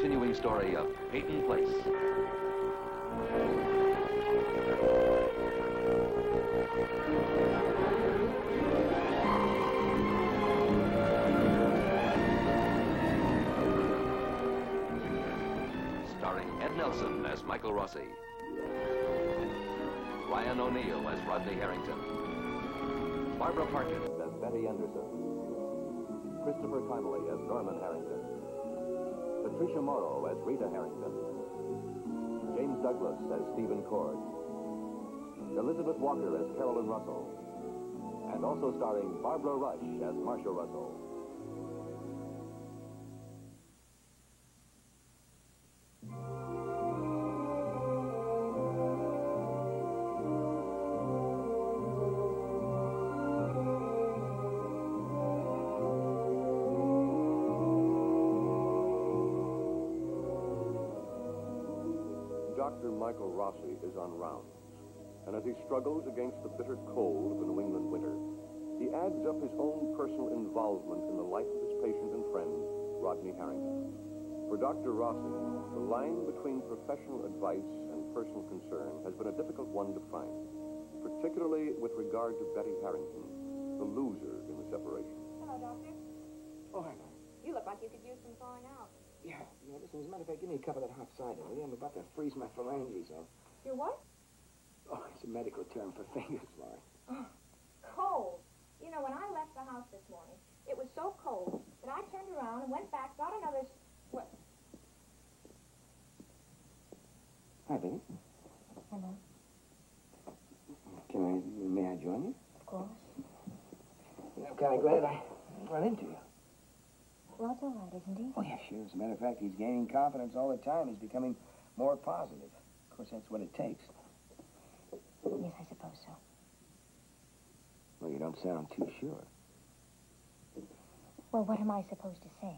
continuing story of Peyton Place. Starring Ed Nelson as Michael Rossi, Ryan O'Neal as Rodney Harrington, Barbara Parkins as Betty Anderson, Christopher Connolly as Norman Harrington, Patricia Morrow as Rita Harrington, James Douglas as Stephen Cord, Elizabeth Walker as Carolyn Russell, and also starring Barbara Rush as Marcia Russell. Dr. Michael Rossi is on rounds, and as he struggles against the bitter cold of the New England winter, he adds up his own personal involvement in the life of his patient and friend, Rodney Harrington. For Dr. Rossi, the line between professional advice and personal concern has been a difficult one to find, particularly with regard to Betty Harrington, the loser in the separation. Hello, Doctor. Oh, hi, You look like you could use some thawing out. Yeah, listen, as a matter of fact, give me a cup of that hot cider, will you? I'm about to freeze my phalanges off. Your what? Oh, it's a medical term for fingers, Laurie. Oh, cold. You know, when I left the house this morning, it was so cold that I turned around and went back, got another... What? Hi, baby. Hello. May I join you? Of course. I'm kind of glad I run into you. Rod's all right, isn't he? Oh, yeah, sure. As a matter of fact, he's gaining confidence all the time. He's becoming more positive. Of course, that's what it takes. Yes, I suppose so. Well, you don't sound too sure. Well, what am I supposed to say?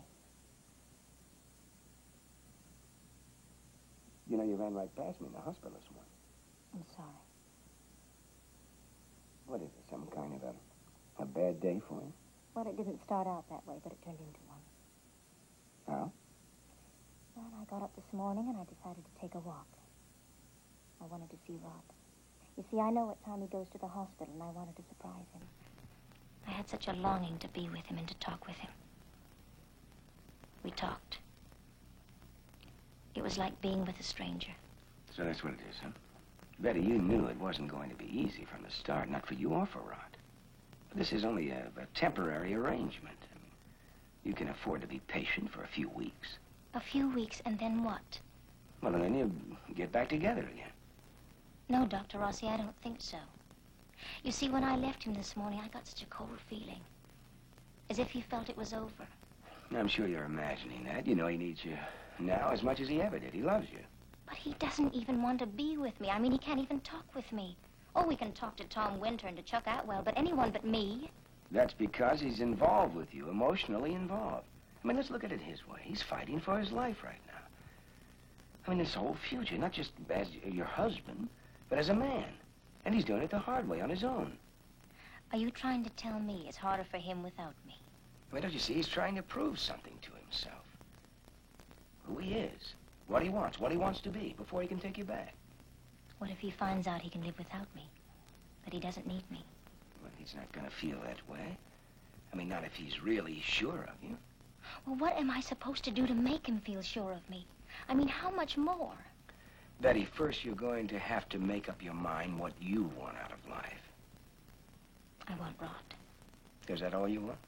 You know, you ran right past me in the hospital this morning. I'm sorry. What is it, some kind of a bad day for you? Well, it didn't start out that way, but it turned into one. How? Well, I got up this morning and I decided to take a walk. I wanted to see Rod. You see, I know what time he goes to the hospital, and I wanted to surprise him. I had such a longing to be with him and to talk with him. We talked. It was like being with a stranger. So that's what it is, huh? Betty, you knew it wasn't going to be easy from the start, not for you or for Rod. But this is only a temporary arrangement. I mean, you can afford to be patient for a few weeks. A few weeks, and then what? Well, and then you get back together again. No, Dr. Rossi, I don't think so. You see, when I left him this morning, I got such a cold feeling. As if he felt it was over. I'm sure you're imagining that. You know he needs you now as much as he ever did. He loves you. But he doesn't even want to be with me. I mean, he can't even talk with me. Oh, we can talk to Tom Winter and to Chuck Atwell, but anyone but me. That's because he's involved with you, emotionally involved. I mean, let's look at it his way. He's fighting for his life right now. I mean, his whole future, not just as your husband, but as a man. And he's doing it the hard way on his own. Are you trying to tell me it's harder for him without me? I mean, don't you see? He's trying to prove something to himself. Who he is, what he wants to be before he can take you back. What if he finds out he can live without me? That he doesn't need me? Well, he's not going to feel that way. I mean, not if he's really sure of you. Well, what am I supposed to do to make him feel sure of me? I mean, how much more? Betty, first you're going to have to make up your mind what you want out of life. I want Rod. Is that all you want?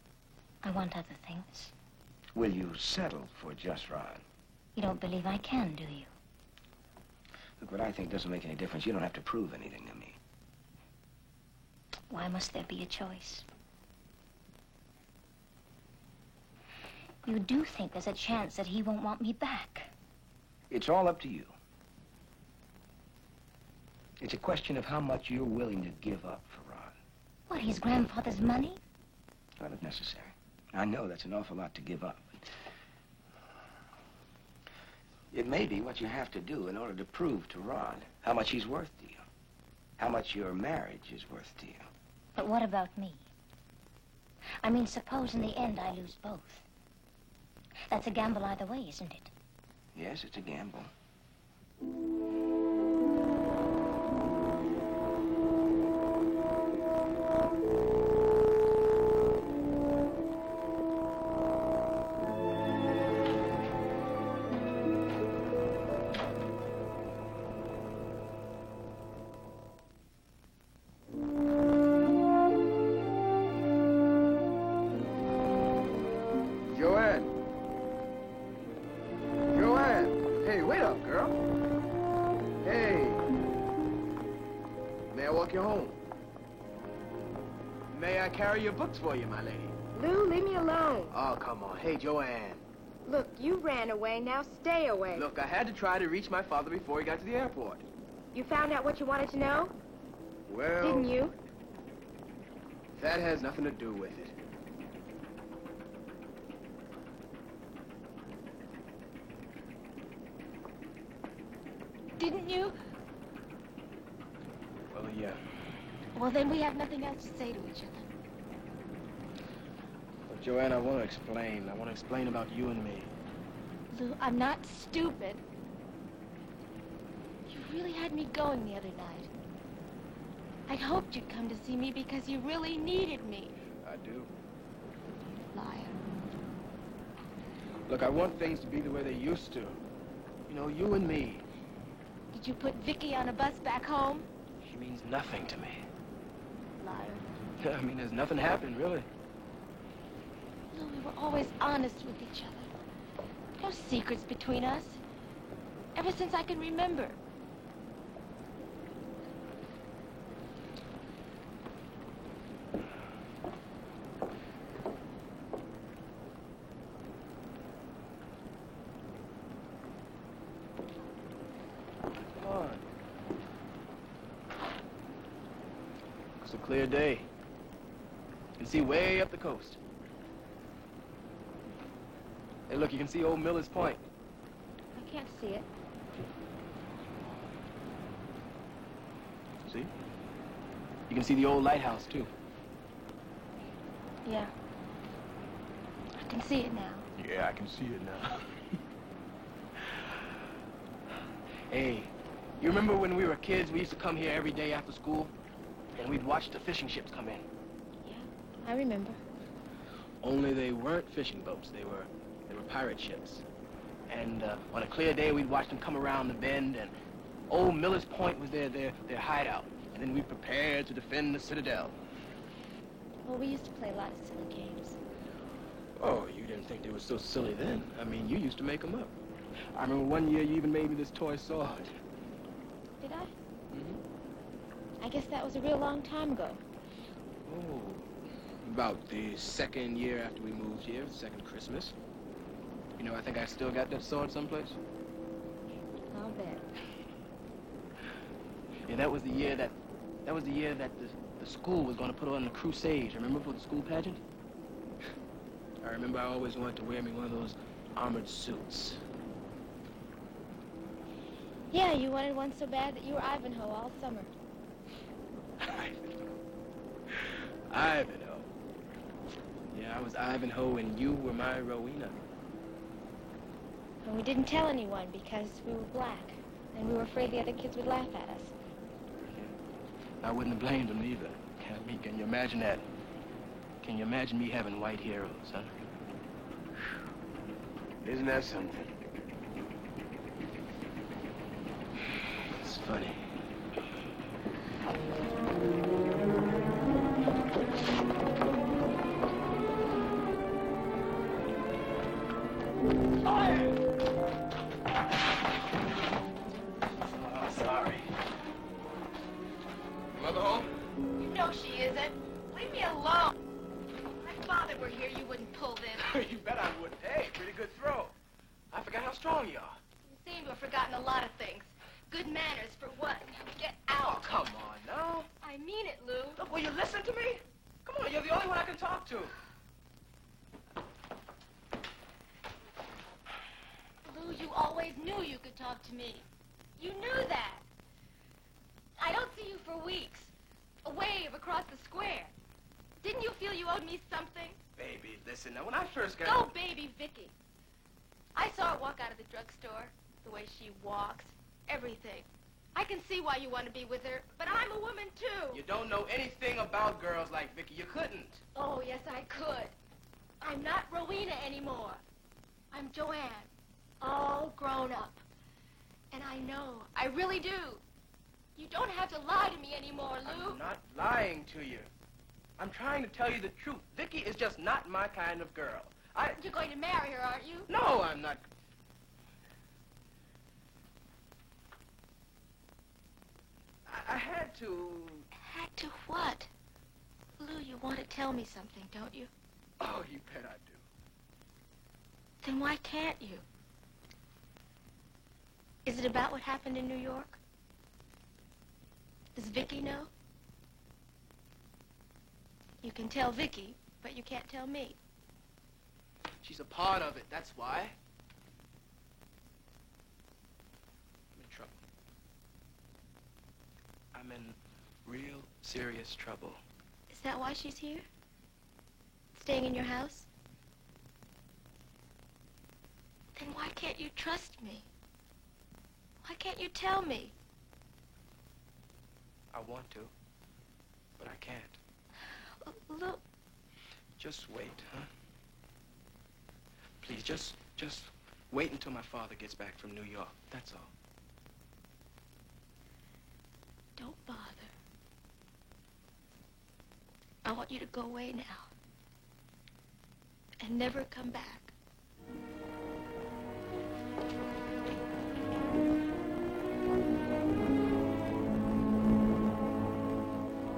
I want other things. Will you settle for just Rod? You don't believe I can, do you? Look, what I think doesn't make any difference. You don't have to prove anything to me. Why must there be a choice? You do think there's a chance that he won't want me back? It's all up to you. It's a question of how much you're willing to give up for Rod. What, his grandfather's money? Not if necessary. I know that's an awful lot to give up. It may be what you have to do in order to prove to Rod how much he's worth to you. How much your marriage is worth to you. But what about me? I mean, suppose in the end I lose both. That's a gamble either way, isn't it? Yes, it's a gamble. Joanne. Joanne. Hey, wait up, girl. Hey. May I walk you home? May I carry your books for you, my lady? Lou, leave me alone. Oh, come on. Hey, Joanne. Look, you ran away, now stay away. Look, I had to try to reach my father before he got to the airport. You found out what you wanted to know? Well... Didn't you? That has nothing to do with it. Didn't you? Well, yeah. Well, then we have nothing else to say to each other. But, Joanne, I want to explain. I want to explain about you and me. Lou, I'm not stupid. You really had me going the other night. I'd hoped you'd come to see me because you really needed me. I do. Liar. Look, I want things to be the way they used to. You know, you and me. Did you put Vicky on a bus back home? She means nothing to me. Liar. I mean, there's nothing happened, really. Lou, we were always honest with each other. No secrets between us. Ever since I can remember. Come on. It's a clear day. You can see way up the coast. Hey, look, you can see old Miller's Point. I can't see it. See? You can see the old lighthouse, too. Yeah. I can see it now. Yeah, I can see it now. Hey, you remember when we were kids, we used to come here every day after school? And we'd watch the fishing ships come in. Yeah, I remember. Only they weren't fishing boats. They were pirate ships. And on a clear day, we'd watch them come around the bend, and old Miller's Point was their hideout. And then we prepared to defend the citadel. Well, we used to play a lot of silly games. Oh, you didn't think they were so silly then. I mean, you used to make them up. I remember one year you even made me this toy sword. Did I? Mm-hmm. I guess that was a real long time ago. Oh, about the second year after we moved here, the second Christmas. You know, I think I still got that sword someplace. I'll bet. Yeah, that was the year that the school was going to put on the crusade. Remember, for the school pageant? I remember I always wanted to wear me one of those armored suits. Yeah, you wanted one so bad that you were Ivanhoe all summer. Ivanhoe. Yeah, I was Ivanhoe and you were my Rowena. And we didn't tell anyone because we were black. And we were afraid the other kids would laugh at us. I wouldn't have blamed them either. I mean, can you imagine that? Can you imagine me having white heroes, huh? Isn't that something? It's funny. Oh, sorry. Mother home? No, she isn't. Leave me alone. If my father were here, you wouldn't pull this. You bet I wouldn't. Hey, pretty good throw. I forgot how strong you are. You seem to have forgotten a lot of things. Good manners, for what? Get Oh, out. come on now. I mean it, Lou. Look, will you listen to me? Come on, you're the only one I can talk to. Lou, you always knew you could talk to me. You knew that. I don't see you for weeks. A wave across the square. Didn't you feel you owed me something? Baby, listen, now when I first got... Go, baby Vicky. I saw her walk out of the drugstore. The way she walks, everything. I can see why you want to be with her, but I'm a woman too. You don't know anything about girls like Vicky. You couldn't. Oh, yes, I could. I'm not Rowena anymore. I'm Joanne, all grown up. And I know, I really do. You don't have to lie to me anymore, Lou. I'm not lying to you. I'm trying to tell you the truth. Vicky is just not my kind of girl. You're going to marry her, aren't you? No, I'm not. I had to. Had to what? Lou, you want to tell me something, don't you? Oh, you bet I do. Then why can't you? Is it about what happened in New York? Does Vicky know? You can tell Vicky, but you can't tell me. She's a part of it, that's why. I'm in trouble. I'm in real serious trouble. Is that why she's here? Staying in your house? Then why can't you trust me? Why can't you tell me? I want to, but I can't. Look. Just wait, huh? Please, just wait until my father gets back from New York. That's all. Don't bother. I want you to go away now. And never come back.